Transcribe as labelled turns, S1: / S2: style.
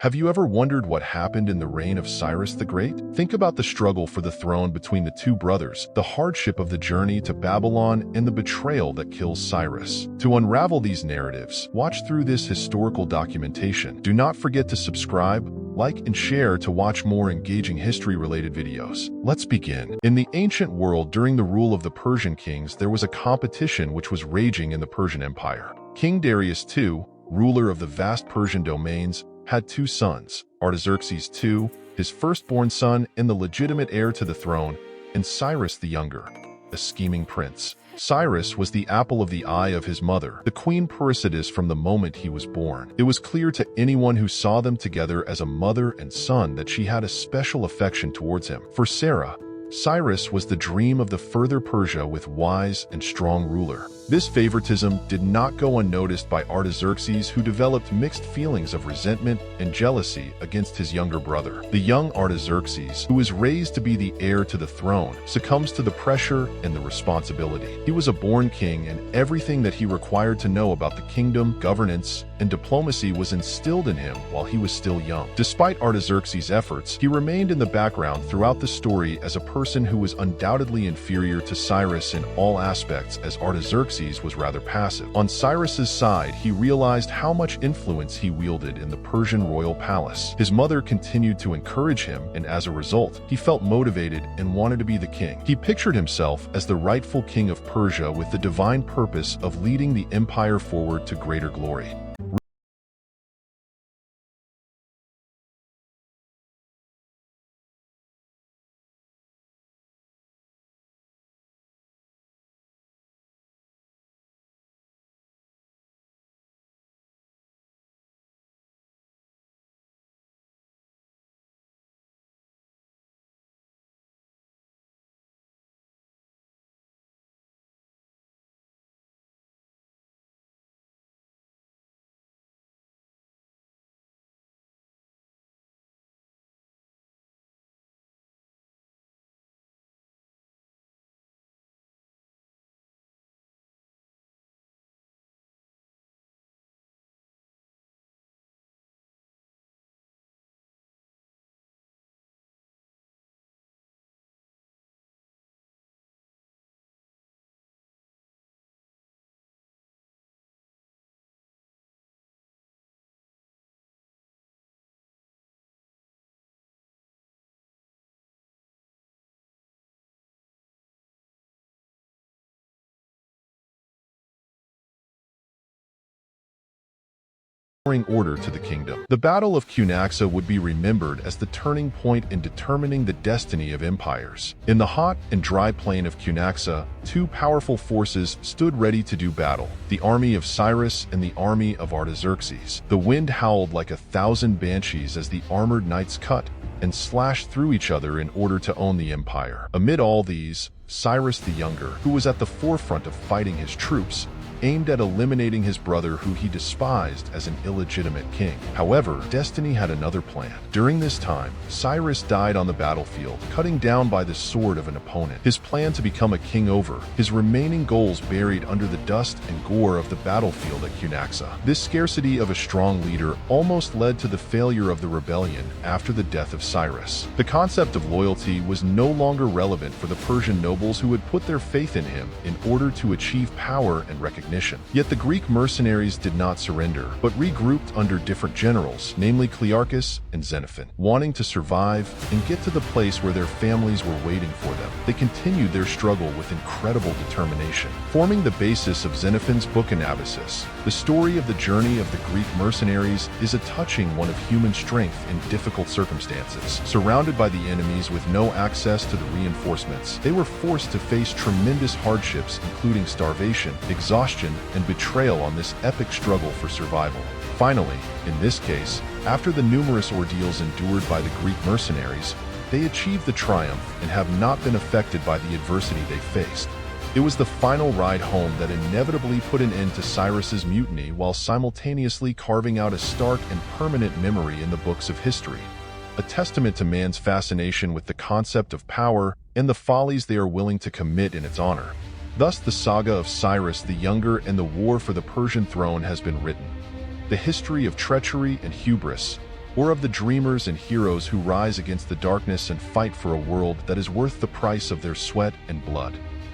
S1: Have you ever wondered what happened in the reign of Cyrus the Great? Think about the struggle for the throne between the two brothers, the hardship of the journey to Babylon, and the betrayal that kills Cyrus. To unravel these narratives, watch through this historical documentation. Do not forget to subscribe, like, and share to watch more engaging history-related videos. Let's begin. In the ancient world, during the rule of the Persian kings, there was a competition which was raging in the Persian Empire. King Darius II, ruler of the vast Persian domains, had two sons, Artaxerxes II, his firstborn son and the legitimate heir to the throne, and Cyrus the Younger, a scheming prince. Cyrus was the apple of the eye of his mother, the Queen Persides, from the moment he was born. It was clear to anyone who saw them together as a mother and son that she had a special affection towards him. For Sarah, Cyrus was the dream of the further Persia with wise and strong ruler. This favoritism did not go unnoticed by Artaxerxes, who developed mixed feelings of resentment and jealousy against his younger brother. The young Artaxerxes, who is raised to be the heir to the throne, succumbs to the pressure and the responsibility. He was a born king, and everything that he required to know about the kingdom, governance, and diplomacy was instilled in him while he was still young. Despite Artaxerxes' efforts, he remained in the background throughout the story as a person who was undoubtedly inferior to Cyrus in all aspects, as Artaxerxes was rather passive. On Cyrus's side, he realized how much influence he wielded in the Persian royal palace. His mother continued to encourage him, and as a result, he felt motivated and wanted to be the king. He pictured himself as the rightful king of Persia with the divine purpose of leading the empire forward to greater glory. Order to the kingdom. The Battle of Cunaxa would be remembered as the turning point in determining the destiny of empires. In the hot and dry plain of Cunaxa, two powerful forces stood ready to do battle: the army of Cyrus and the army of Artaxerxes. The wind howled like 1,000 banshees as the armored knights cut and slashed through each other in order to own the empire. Amid all these, Cyrus the Younger, who was at the forefront of fighting his troops, aimed at eliminating his brother, who he despised as an illegitimate king. However, destiny had another plan. During this time, Cyrus died on the battlefield, cutting down by the sword of an opponent. His plan to become a king over, his remaining goals buried under the dust and gore of the battlefield at Cunaxa. This scarcity of a strong leader almost led to the failure of the rebellion after the death of Cyrus. The concept of loyalty was no longer relevant for the Persian nobles who had put their faith in him in order to achieve power and recognition. Yet the Greek mercenaries did not surrender, but regrouped under different generals, namely Clearchus and Xenophon. Wanting to survive and get to the place where their families were waiting for them, they continued their struggle with incredible determination. Forming the basis of Xenophon's book Anabasis, the story of the journey of the Greek mercenaries is a touching one of human strength in difficult circumstances. Surrounded by the enemies with no access to the reinforcements, they were forced to face tremendous hardships, including starvation, exhaustion, and betrayal on this epic struggle for survival. Finally, in this case, after the numerous ordeals endured by the Greek mercenaries, they achieved the triumph and have not been affected by the adversity they faced. It was the final ride home that inevitably put an end to Cyrus's mutiny, while simultaneously carving out a stark and permanent memory in the books of history, a testament to man's fascination with the concept of power and the follies they are willing to commit in its honor. Thus, the saga of Cyrus the Younger and the war for the Persian throne has been written. The history of treachery and hubris, or of the dreamers and heroes who rise against the darkness and fight for a world that is worth the price of their sweat and blood.